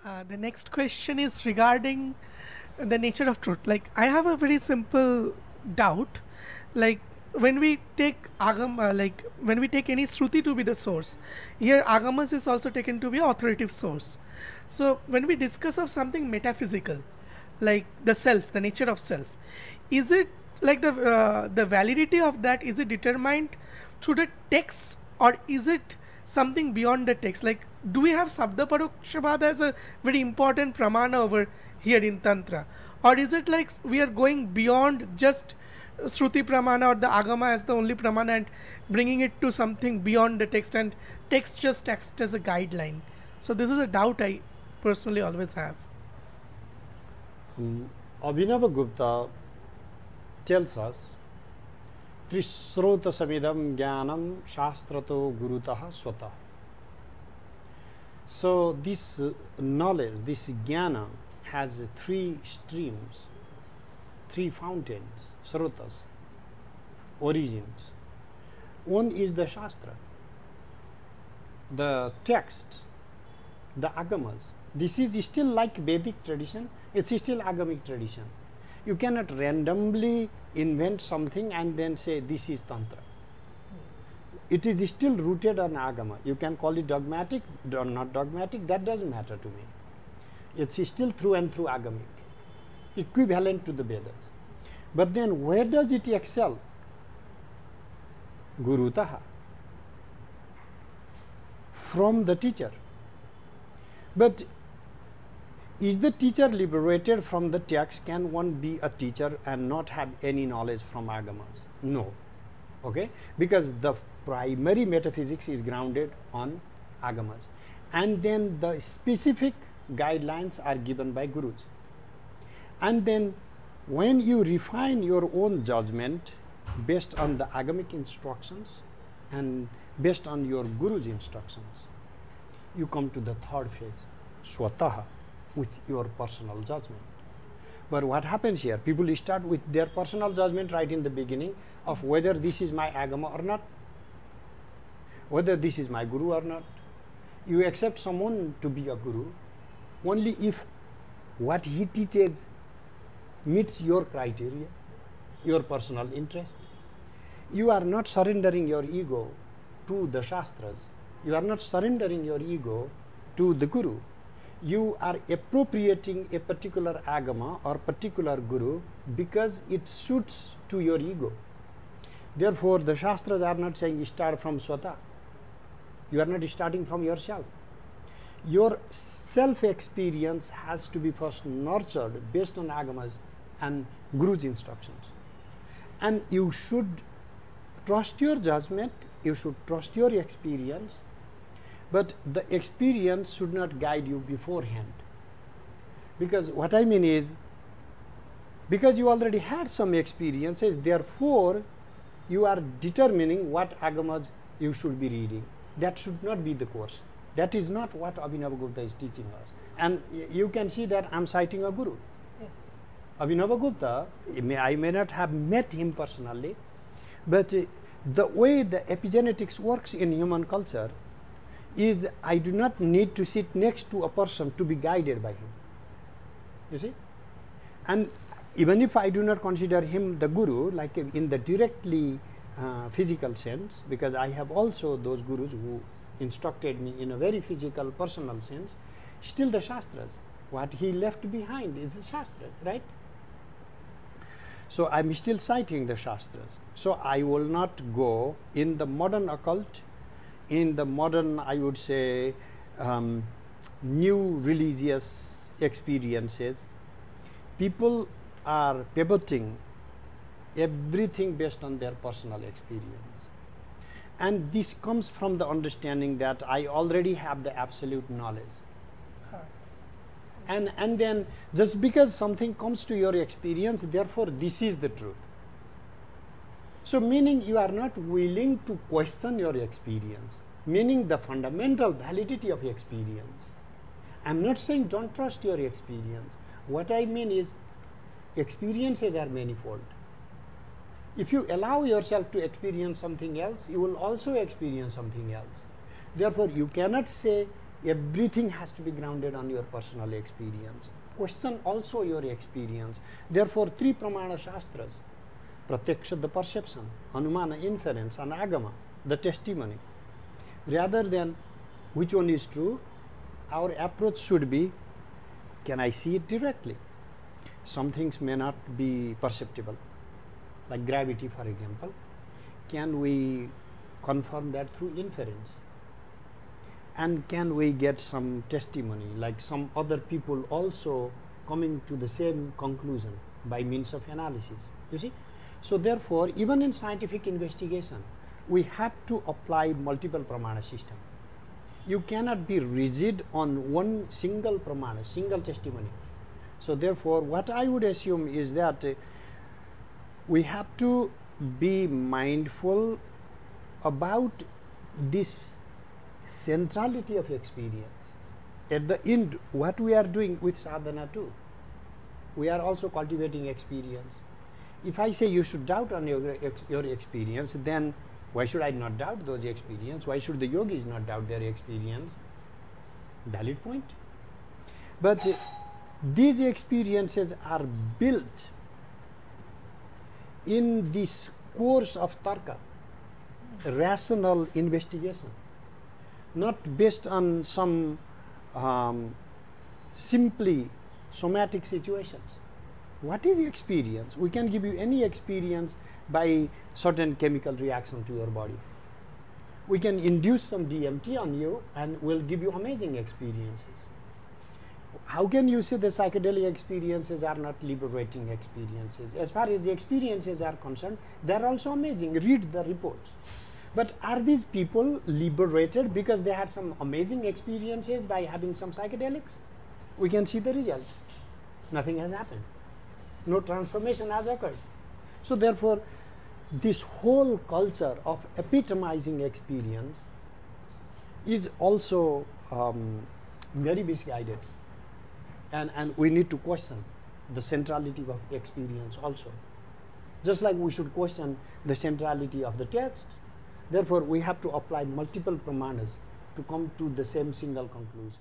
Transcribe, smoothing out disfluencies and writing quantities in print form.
The next question is regarding the nature of truth. Like, I have a very simple doubt. Like, when we take when we take any Shruti to be the source, here Agamas is also taken to be an authoritative source. So, when we discuss of something metaphysical, like the self, the nature of self, is it like the validity of that, is it determined through the text, or is it something beyond the text? Like, do we have Sabda Parokshavad as a very important pramana over here in Tantra? Or is it like we are going beyond just Shruti Pramana or the Agama as the only Pramana and bringing it to something beyond the text, and text just acts as a guideline? So this is a doubt I personally always have. Abhinavagupta tells us, Trisrota samidam jnanam shastrato gurutaha swata. So this knowledge, this jnana has three streams, three fountains, srotas, origins. One is the shastra, the text, the agamas. This is still like Vedic tradition, it's still agamic tradition. You cannot randomly invent something and then say this is Tantra. It is still rooted on Agama. You can call it dogmatic or not dogmatic, that doesn't matter to me. It's still through and through Agamic, equivalent to the Vedas. But then where does it excel? Gurutaha, from the teacher. But is the teacher liberated from the text? Can one be a teacher and not have any knowledge from Agamas? No. Okay? Because the primary metaphysics is grounded on Agamas. And then the specific guidelines are given by Gurus. And then when you refine your own judgment based on the Agamic instructions and based on your Guru's instructions, you come to the third phase, Swataha, with your personal judgment. But what happens here? People start with their personal judgment right in the beginning of whether this is my Agama or not, whether this is my Guru or not. You accept someone to be a Guru only if what he teaches meets your criteria, your personal interest. You are not surrendering your ego to the Shastras. You are not surrendering your ego to the Guru. You are appropriating a particular Agama or particular Guru because it suits to your ego. Therefore, the Shastras are not saying start from Swata. You are not starting from yourself. Your self-experience has to be first nurtured based on Agamas and Guru's instructions. And you should trust your judgment, you should trust your experience, but the experience should not guide you beforehand. Because what I mean is, because you already had some experiences, therefore you are determining what Agamas you should be reading. That should not be the course. That is not what Abhinavagupta is teaching us. And you can see that I am citing a Guru. Yes. Abhinavagupta, I may not have met him personally, but the way the epigenetics works in human culture is I do not need to sit next to a person to be guided by him. You see? And even if I do not consider him the Guru, like in the directly physical sense, because I have also those Gurus who instructed me in a very physical, personal sense, still the Shastras, what he left behind is the Shastras, right? So I am still citing the Shastras. So I will not go in the modern occult, in the modern, I would say, new religious experiences. People are pivoting everything based on their personal experience. And this comes from the understanding that I already have the absolute knowledge. And then just because something comes to your experience, therefore this is the truth. So meaning you are not willing to question your experience, meaning the fundamental validity of experience. I am not saying don't trust your experience. What I mean is experiences are manifold. If you allow yourself to experience something else, you will also experience something else. Therefore, you cannot say Everything has to be grounded on your personal experience. Question also your experience. Therefore, 3 pramana shastras: pratyaksha, the perception; anumana, inference; and agama, the testimony. Rather than which one is true, our approach should be, can I see it directly? Some things may not be perceptible, like gravity, for example. Can we confirm that through inference? And can we get some testimony, like some other people also coming to the same conclusion by means of analysis? You see? So therefore, even in scientific investigation, we have to apply multiple pramana system. You cannot be rigid on one single pramana, single testimony. So therefore, what I would assume is that we have to be mindful about this centrality of experience. At the end, what we are doing with sadhana too, we are also cultivating experience. If I say you should doubt on your experience, then why should I not doubt those experiences? Why should the yogis not doubt their experience? Valid point. But these experiences are built in this course of tarka, rational investigation, not based on some simply somatic situations. What is the experience? We can give you any experience by certain chemical reaction to your body. We can induce some DMT on you and we'll give you amazing experiences. How can you say the psychedelic experiences are not liberating experiences? As far as the experiences are concerned, they are also amazing. Read the reports. But are these people liberated because they had some amazing experiences by having some psychedelics? We can see the result. Nothing has happened. No transformation has occurred. So therefore, this whole culture of epitomizing experience is also very misguided. And we need to question the centrality of experience also. Just like we should question the centrality of the text, therefore we have to apply multiple pramanas to come to the same single conclusion.